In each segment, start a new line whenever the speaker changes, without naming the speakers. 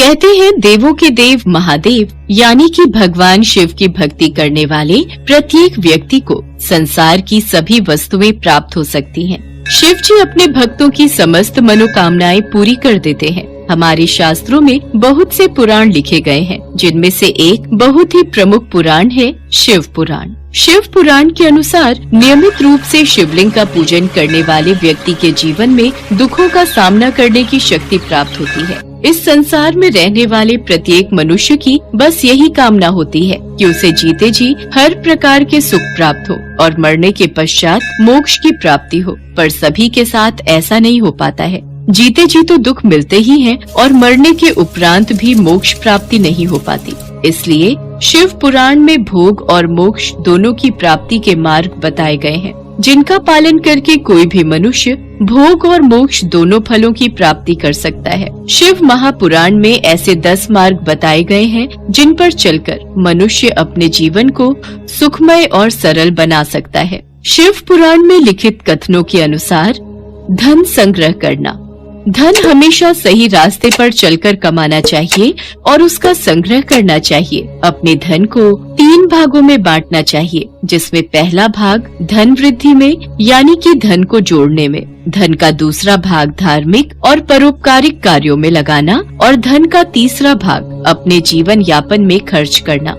कहते हैं देवों के देव महादेव यानी कि भगवान शिव की भक्ति करने वाले प्रत्येक व्यक्ति को संसार की सभी वस्तुएं प्राप्त हो सकती हैं। शिव जी अपने भक्तों की समस्त मनोकामनाएं पूरी कर देते हैं। हमारे शास्त्रों में बहुत से पुराण लिखे गए हैं, जिनमें से एक बहुत ही प्रमुख पुराण है शिव पुराण। शिव पुराण के अनुसार नियमित रूप से शिवलिंग का पूजन करने वाले व्यक्ति के जीवन में दुखों का सामना करने की शक्ति प्राप्त होती है। इस संसार में रहने वाले प्रत्येक मनुष्य की बस यही कामना होती है कि उसे जीते जी हर प्रकार के सुख प्राप्त हो और मरने के पश्चात मोक्ष की प्राप्ति हो, पर सभी के साथ ऐसा नहीं हो पाता है। जीते जी तो दुख मिलते ही हैं और मरने के उपरांत भी मोक्ष प्राप्ति नहीं हो पाती। इसलिए शिव पुराण में भोग और मोक्ष दोनों की प्राप्ति के मार्ग बताए गए हैं, जिनका पालन करके कोई भी मनुष्य भोग और मोक्ष दोनों फलों की प्राप्ति कर सकता है। शिव महापुराण में ऐसे 10 मार्ग बताए गए हैं, जिन पर चलकर मनुष्य अपने जीवन को सुखमय और सरल बना सकता है। शिव पुराण में लिखित कथनों के अनुसार धन संग्रह करना। धन हमेशा सही रास्ते पर चलकर कमाना चाहिए और उसका संग्रह करना चाहिए। अपने धन को 3 भागों में बांटना चाहिए, जिसमें पहला भाग धन वृद्धि में यानी कि धन को जोड़ने में, धन का दूसरा भाग धार्मिक और परोपकारिक कार्यों में लगाना और धन का तीसरा भाग अपने जीवन यापन में खर्च करना।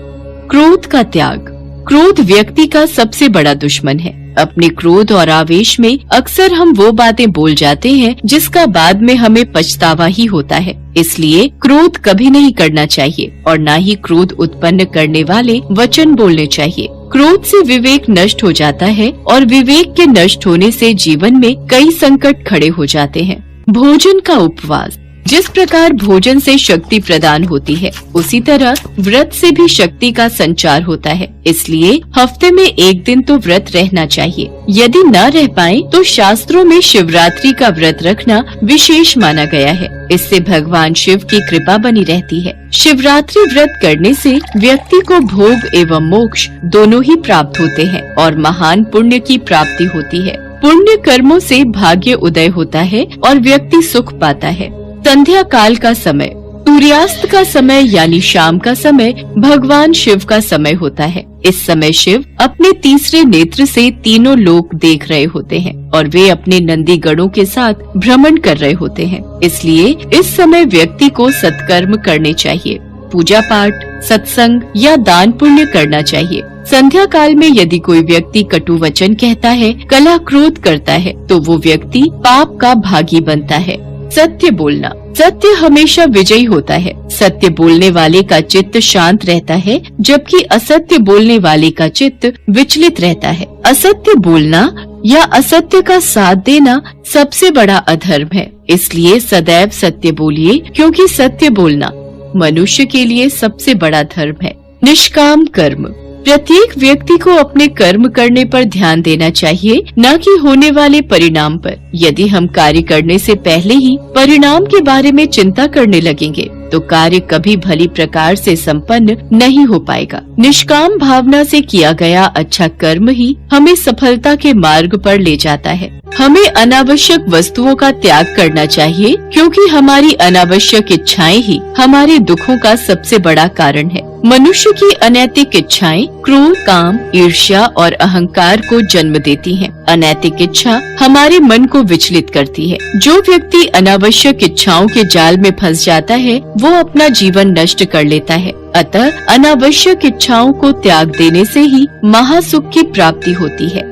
क्रोध का त्याग। क्रोध व्यक्ति का सबसे बड़ा दुश्मन है। अपने क्रोध और आवेश में अक्सर हम वो बातें बोल जाते हैं जिसका बाद में हमें पछतावा ही होता है। इसलिए क्रोध कभी नहीं करना चाहिए और न ही क्रोध उत्पन्न करने वाले वचन बोलने चाहिए। क्रोध से विवेक नष्ट हो जाता है और विवेक के नष्ट होने से जीवन में कई संकट खड़े हो जाते हैं। भोजन का उपवास। जिस प्रकार भोजन से शक्ति प्रदान होती है, उसी तरह व्रत से भी शक्ति का संचार होता है। इसलिए हफ्ते में 1 दिन तो व्रत रहना चाहिए। यदि न रह पाए तो शास्त्रों में शिवरात्रि का व्रत रखना विशेष माना गया है। इससे भगवान शिव की कृपा बनी रहती है। शिवरात्रि व्रत करने से व्यक्ति को भोग एवं मोक्ष दोनों ही प्राप्त होते हैं और महान पुण्य की प्राप्ति होती है। पुण्य कर्मों से भाग्य उदय होता है और व्यक्ति सुख पाता है। संध्या काल का समय। सूर्यास्त का समय यानी शाम का समय भगवान शिव का समय होता है। इस समय शिव अपने तीसरे नेत्र से तीनों लोक देख रहे होते हैं और वे अपने नंदी गणों के साथ भ्रमण कर रहे होते हैं। इसलिए इस समय व्यक्ति को सत्कर्म करने चाहिए। पूजा पाठ, सत्संग या दान पुण्य करना चाहिए। संध्या काल में यदि कोई व्यक्ति कटु वचन कहता है, कलह क्रोध करता है, तो वो व्यक्ति पाप का भागी बनता है। सत्य बोलना। सत्य हमेशा विजयी होता है। सत्य बोलने वाले का चित्त शांत रहता है, जबकि असत्य बोलने वाले का चित्त विचलित रहता है। असत्य बोलना या असत्य का साथ देना सबसे बड़ा अधर्म है। इसलिए सदैव सत्य बोलिए, क्योंकि सत्य बोलना मनुष्य के लिए सबसे बड़ा धर्म है। निष्काम कर्म। प्रत्येक व्यक्ति को अपने कर्म करने पर ध्यान देना चाहिए, न कि होने वाले परिणाम पर। यदि हम कार्य करने से पहले ही परिणाम के बारे में चिंता करने लगेंगे तो कार्य कभी भली प्रकार से संपन्न नहीं हो पाएगा। निष्काम भावना से किया गया अच्छा कर्म ही हमें सफलता के मार्ग पर ले जाता है। हमें अनावश्यक वस्तुओं का त्याग करना चाहिए, क्योंकि हमारी अनावश्यक इच्छाएं ही हमारे दुखों का सबसे बड़ा कारण है। मनुष्य की अनैतिक इच्छाएं क्रोध, काम, ईर्ष्या और अहंकार को जन्म देती हैं। अनैतिक इच्छा हमारे मन को विचलित करती है। जो व्यक्ति अनावश्यक इच्छाओं के जाल में फंस जाता है, वो अपना जीवन नष्ट कर लेता है। अतः अनावश्यक इच्छाओं को त्याग देने से ही महासुख की प्राप्ति होती है।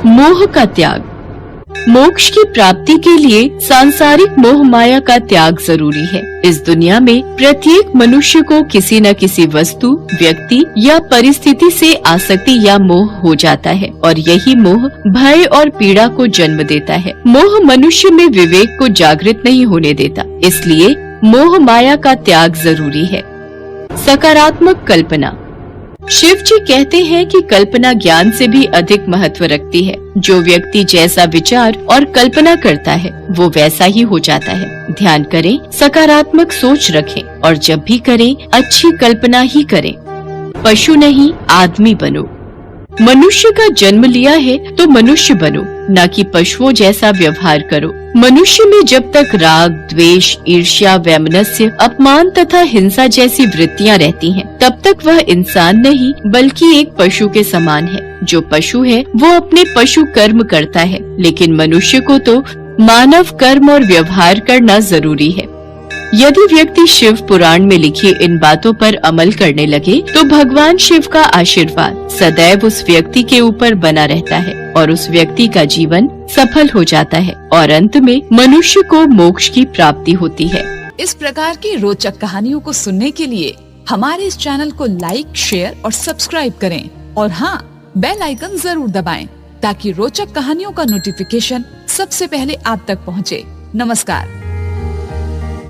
मोह का त्याग। मोक्ष की प्राप्ति के लिए सांसारिक मोह माया का त्याग जरूरी है। इस दुनिया में प्रत्येक मनुष्य को किसी न किसी वस्तु, व्यक्ति या परिस्थिति से आसक्ति या मोह हो जाता है और यही मोह भय और पीड़ा को जन्म देता है। मोह मनुष्य में विवेक को जागृत नहीं होने देता, इसलिए मोह माया का त्याग जरूरी है। सकारात्मक कल्पना। शिव जी कहते हैं कि कल्पना ज्ञान से भी अधिक महत्व रखती है। जो व्यक्ति जैसा विचार और कल्पना करता है, वो वैसा ही हो जाता है। ध्यान करें, सकारात्मक सोच रखें और जब भी करें अच्छी कल्पना ही करें। पशु नहीं, आदमी बनो। मनुष्य का जन्म लिया है तो मनुष्य बनो। न कि पशुओं जैसा व्यवहार करो। मनुष्य में जब तक राग, द्वेष, ईर्ष्या, वैमनस्य, अपमान तथा हिंसा जैसी वृत्तियाँ रहती हैं, तब तक वह इंसान नहीं बल्कि एक पशु के समान है। जो पशु है वो अपने पशु कर्म करता है, लेकिन मनुष्य को तो मानव कर्म और व्यवहार करना जरूरी है। यदि व्यक्ति शिव पुराण में लिखी इन बातों पर अमल करने लगे तो भगवान शिव का आशीर्वाद सदैव उस व्यक्ति के ऊपर बना रहता है और उस व्यक्ति का जीवन सफल हो जाता है और अंत में मनुष्य को मोक्ष की प्राप्ति होती है।
इस प्रकार की रोचक कहानियों को सुनने के लिए हमारे इस चैनल को लाइक, शेयर और सब्सक्राइब करें और हाँ, बेल आइकन जरूर दबाएं ताकि रोचक कहानियों का नोटिफिकेशन सबसे पहले आप तक पहुँचे। नमस्कार।